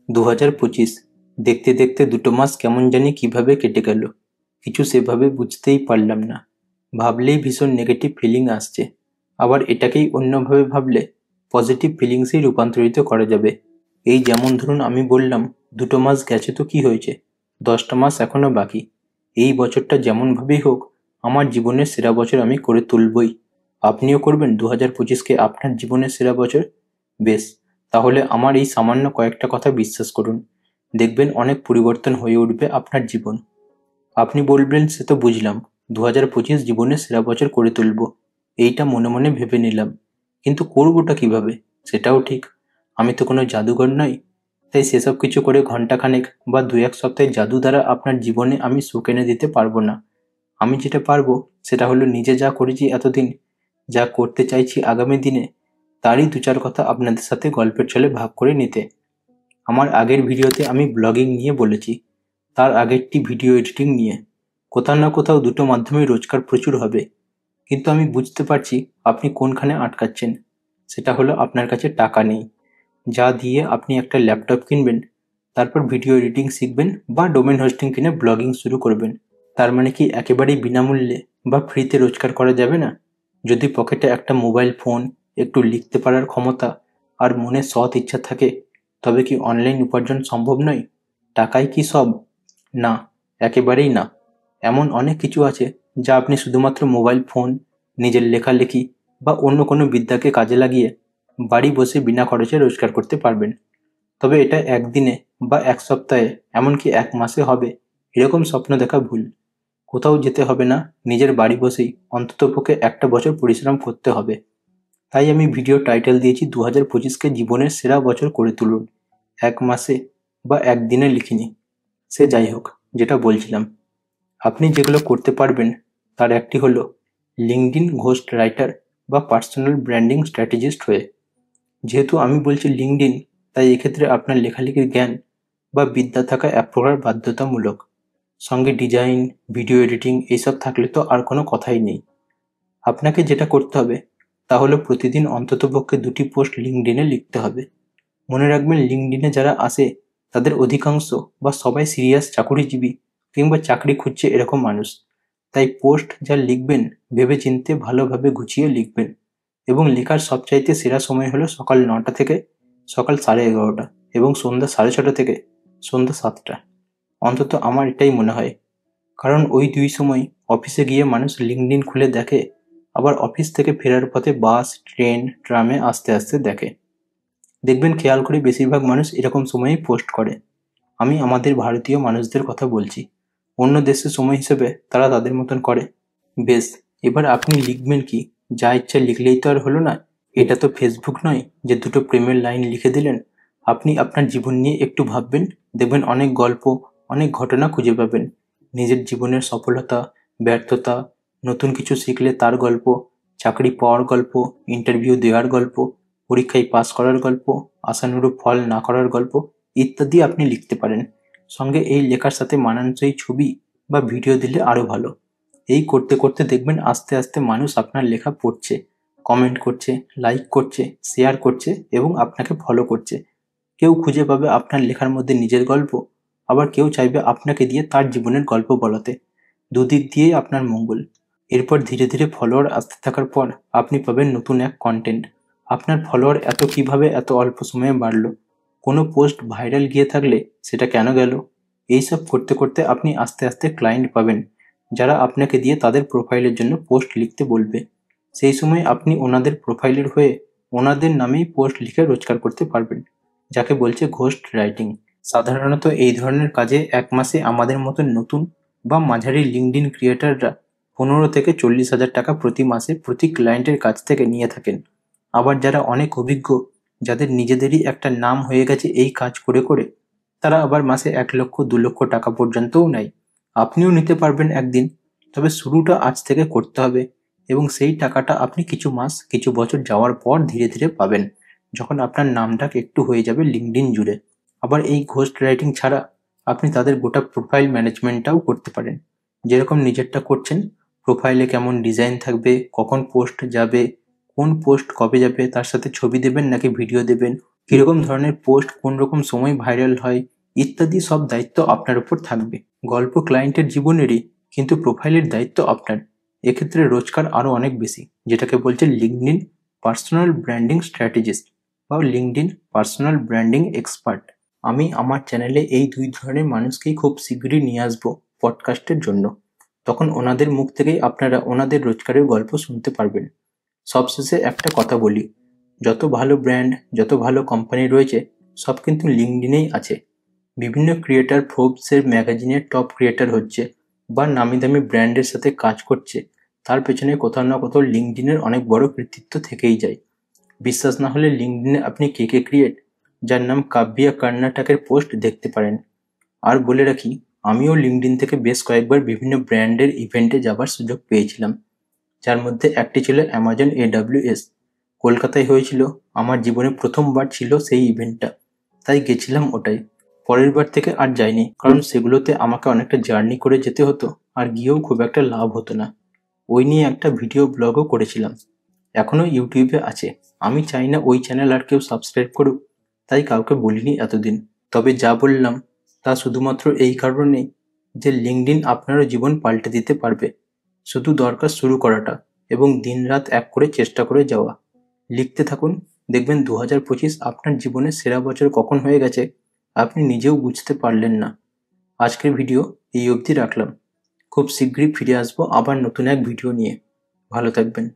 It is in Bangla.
2025 দেখতে দেখতে 2 মাস কেমন জানি কিভাবে কেটে গেল, কিছু সেভাবে বুঝতেই পারলাম না। ভাবলেই ভীষণ নেগেটিভ ফিলিং আসছে, আবার এটাকেই অন্যভাবে ভাবলে পজিটিভ ফিলিংসেই রূপান্তরিত করা যাবে। এই যেমন ধরুন আমি বললাম 2 মাস গেছে তো কি হয়েছে, 10টা মাস এখনো বাকি। এই বছরটা যেমনভাবেই হোক আমার জীবনের সেরা বছর আমি করে তুলবই। আপনিও করবেন 2025কে আপনার জীবনের সেরা বছর? বেশ, তাহলে আমার এই সামান্য কয়েকটা কথা বিশ্বাস করুন, দেখবেন অনেক পরিবর্তন হয়ে উঠবে আপনার জীবন। আপনি বলবেন সে তো বুঝলাম, 2025 জীবনের সেরা বছর করে তুলব, এইটা মনে মনে ভেবে নিলাম, কিন্তু করবোটা কিভাবে সেটাও ঠিক। আমি তো কোনো জাদুঘর নই, তাই সেসব কিছু করে ঘন্টাখানেক বা 2-1 সপ্তাহের জাদু দ্বারা আপনার জীবনে আমি সুখ এনে দিতে পারবো না। আমি যেটা পারবো সেটা হলো নিজে যা করেছি এতদিন, যা করতে চাইছি আগামী দিনে, তারই 2-4 কথা আপনাদের সাথে গল্পের ছলে ভাগ করে নিতে। আমার আগের ভিডিওতে আমি ব্লগিং নিয়ে বলেছি, তার আগেরটি ভিডিও এডিটিং নিয়ে। কোথাও না কোথাও দুটো মাধ্যমেই রোজগার প্রচুর হবে, কিন্তু আমি বুঝতে পারছি আপনি কোনখানে আটকাচ্ছেন। সেটা হলো আপনার কাছে টাকা নেই, যা দিয়ে আপনি একটা ল্যাপটপ কিনবেন, তারপর ভিডিও এডিটিং শিখবেন বা ডোমেন হোস্টিং কিনে ব্লগিং শুরু করবেন। তার মানে কি একেবারেই বিনামূল্যে বা ফ্রিতে রোজগার করা যাবে না? যদি পকেটে একটা মোবাইল ফোন, একটু লিখতে পারার ক্ষমতা আর মনে সৎ ইচ্ছা থাকে, তবে কি অনলাইন উপার্জন সম্ভব নয়? টাকাই কি সব? না, একেবারেই না। এমন অনেক কিছু আছে যা আপনি শুধুমাত্র মোবাইল ফোন, নিজের লেখালেখি বা অন্য কোনো বিদ্যাকে কাজে লাগিয়ে বাড়ি বসে বিনা খরচে রোজগার করতে পারবেন। তবে এটা একদিনে বা 1 সপ্তাহে, এমনকি 1 মাসে হবে এরকম স্বপ্ন দেখা ভুল। কোথাও যেতে হবে না, নিজের বাড়ি বসেই অন্ততপক্ষে একটা বছর পরিশ্রম করতে হবে। তাই আমি ভিডিও টাইটেল দিয়েছি 2025কে জীবনের সেরা বছর করে তুলুন। 1 মাসে বা একদিনে লিখিনি। সে যাই হোক, যেটা বলছিলাম, আপনি যেগুলো করতে পারবেন তার একটি হলো লিঙ্কডইন ঘোস্ট রাইটার বা পার্সোনাল ব্র্যান্ডিং স্ট্র্যাটেজিস্ট হয়ে। যেহেতু আমি বলছি লিঙ্কডইন, তাই এক্ষেত্রে আপনার লেখালেখির জ্ঞান বা বিদ্যা থাকা এক প্রকার বাধ্যতামূলক। সঙ্গে ডিজাইন, ভিডিও এডিটিং এইসব থাকলে তো আর কোনো কথাই নেই। আপনাকে যেটা করতে হবে তা হলো প্রতিদিন অন্ততপক্ষে 2টি পোস্ট লিঙ্কডইনে লিখতে হবে। মনে রাখবেন, লিঙ্কডইনে যারা আসে তাদের অধিকাংশ বা সবাই সিরিয়াস চাকুরিজীবী কিংবা চাকরি খুঁজছে এরকম মানুষ। তাই পোস্ট যা লিখবেন ভেবেচিন্তে ভালোভাবে গুছিয়ে লিখবেন, এবং লেখার সবচাইতে সেরা সময় হলো সকাল 9টা থেকে সকাল 11:30 এবং সন্ধ্যা 6:30 থেকে সন্ধ্যা 7টা। অন্তত আমার এটাই মনে হয়, কারণ ওই দুই সময় অফিসে গিয়ে মানুষ লিঙ্কডইন খুলে দেখে, আবার অফিস থেকে ফেরার পথে বাস, ট্রেন, ট্রামে আসতে আসতে দেখে। দেখবেন খেয়াল করে বেশিরভাগ মানুষ এরকম সময়েই পোস্ট করে। আমি আমাদের ভারতীয় মানুষদের কথা বলছি, অন্য দেশের সময় হিসেবে তারা তাদের মতন করে। বেশ, এবার আপনি লিখবেন কি? যা ইচ্ছা লিখলেই তো আর হলো না। এটা তো ফেসবুক নয় যে দুটো প্রেমের লাইন লিখে দিলেন। আপনি আপনার জীবন নিয়ে একটু ভাববেন, দেখবেন অনেক গল্প, অনেক ঘটনা খুঁজে পাবেন। নিজের জীবনের সফলতা, ব্যর্থতা, নতুন কিছু শিখলে তার গল্প, চাকরি পাওয়ার গল্প, ইন্টারভিউ দেওয়ার গল্প, পরীক্ষায় পাস করার গল্প, আশানুরূপ ফল না করার গল্প ইত্যাদি আপনি লিখতে পারেন। সঙ্গে এই লেখার সাথে মানানসই ছবি বা ভিডিও দিলে আরও ভালো। এই করতে করতে দেখবেন আস্তে আস্তে মানুষ আপনার লেখা পড়ছে, কমেন্ট করছে, লাইক করছে, শেয়ার করছে এবং আপনাকে ফলো করছে। কেউ খুঁজে পাবে আপনার লেখার মধ্যে নিজের গল্প, আবার কেউ চাইবে আপনাকে দিয়ে তার জীবনের গল্প বলাতে। দুদিক দিয়েই আপনার মঙ্গল। এরপর ধীরে ধীরে ফলোয়ার আসতে থাকার পর আপনি পাবেন নতুন এক কন্টেন্ট। আপনার ফলোয়ার এত কিভাবে এত অল্প সময়ে বাড়লো, কোনো পোস্ট ভাইরাল গিয়ে থাকলে সেটা কেন গেল, এইসব করতে করতে আপনি আস্তে আস্তে ক্লায়েন্ট পাবেন, যারা আপনাকে দিয়ে তাদের প্রোফাইলের জন্য পোস্ট লিখতে বলবে। সেই সময় আপনি ওনাদের প্রোফাইলের হয়ে ওনাদের নামেই পোস্ট লিখে রোজগার করতে পারবেন, যাকে বলছে ঘোস্ট রাইটিং। সাধারণত এই ধরনের কাজে 1 মাসে আমাদের মতো নতুন বা মাঝারি লিঙ্কডইন ক্রিয়েটাররা 15 থেকে 40 হাজার টাকা প্রতি মাসে প্রতি ক্লায়েন্টের কাছ থেকে নিয়ে থাকেন। আবার যারা অনেক অভিজ্ঞ, যাদের নিজেদেরই একটা নাম হয়ে গেছে এই কাজ করে করে, তারা আবার মাসে 1 লক্ষ 2 লক্ষ টাকা পর্যন্তও নেয়। আপনিও নিতে পারবেন একদিন, তবে শুরুটা আজ থেকে করতে হবে, এবং সেই টাকাটা আপনি কিছু মাস কিছু বছর যাওয়ার পর ধীরে ধীরে পাবেন, যখন আপনার নামটা একটু হয়ে যাবে লিঙ্কডইন জুড়ে। আবার এই ঘোস্ট রাইটিং ছাড়া আপনি তাদের গোটা প্রোফাইল ম্যানেজমেন্টটাও করতে পারেন। যেরকম নিজেরটা করছেন, প্রোফাইলে কেমন ডিজাইন থাকবে, কখন পোস্ট যাবে, কোন পোস্ট কবে যাবে, তার সাথে ছবি দেবেন নাকি ভিডিও দেবেন, কিরকম ধরনের পোস্ট কোন রকম সময় ভাইরাল হয় ইত্যাদি সব দায়িত্ব আপনার উপর থাকবে। গল্প ক্লায়েন্টের জীবনেরই, কিন্তু প্রোফাইলের দায়িত্ব আপনার। এক্ষেত্রে রোজগার আরও অনেক বেশি, যেটাকে বলছে লিঙ্কডইন পার্সোনাল ব্র্যান্ডিং স্ট্র্যাটেজিস্ট বা লিঙ্কডইন পার্সোনাল ব্র্যান্ডিং এক্সপার্ট। আমি আমার চ্যানেলে এই দুই ধরনের মানুষকেই খুব শীঘ্রই নিয়ে আসবো পডকাস্টের জন্য। তখন ওনাদের মুখ থেকেই আপনারা ওনাদের রোজগারের গল্প শুনতে পারবেন। সবশেষে একটা কথা বলি, যত ভালো ব্র্যান্ড, যত ভালো কোম্পানি রয়েছে, সব কিন্তু লিঙ্কডইনেই আছে। বিভিন্ন ক্রিয়েটার ফোর্বসের ম্যাগাজিনের টপ ক্রিয়েটার হচ্ছে বা নামি দামি ব্র্যান্ডের সাথে কাজ করছে, তার পেছনে কোথাও না কোথাও লিঙ্কডইনের অনেক বড় কৃতিত্ব থেকেই যায়। বিশ্বাস না হলে লিঙ্কডইনে আপনি কেকে ক্রিয়েট, যার নাম কাব্যিয়া কর্ণাটকের পোস্ট দেখতে পারেন। আর বলে রাখি, আমিও লিঙ্কডইন থেকে বেশ কয়েকবার বিভিন্ন ব্র্যান্ডের ইভেন্টে যাবার সুযোগ পেয়েছিলাম, যার মধ্যে একটি ছিল অ্যামাজন AWS। কলকাতায় হয়েছিল, আমার জীবনে প্রথমবার ছিল সেই ইভেন্টটা, তাই গেছিলাম ওটাই। পরের বার থেকে আর যাইনি, কারণ সেগুলোতে আমাকে অনেকটা জার্নি করে যেতে হতো, আর গিয়েও খুব একটা লাভ হতো না। ওই নিয়ে একটা ভিডিও ব্লগও করেছিলাম, এখনও ইউটিউবে আছে। আমি চাই না ওই চ্যানেল আর কেউ সাবস্ক্রাইব করুক, তাই কাউকে বলিনি এতদিন। তবে যা বললাম তা শুধুমাত্র এই কারণেই যে লিঙ্কডইন আপনারও জীবন পাল্টে দিতে পারবে। শুধু দরকার শুরু করাটা এবং দিনরাত এক করে চেষ্টা করে যাওয়া। লিখতে থাকুন, দেখবেন 2025 আপনার জীবনের সেরা বছর কখন হয়ে গেছে আপনি নিজেও বুঝতে পারলেন না। আজকের ভিডিও এই অবধি রাখলাম। খুব শীঘ্রই ফিরে আসবো আবার নতুন এক ভিডিও নিয়ে। ভালো থাকবেন।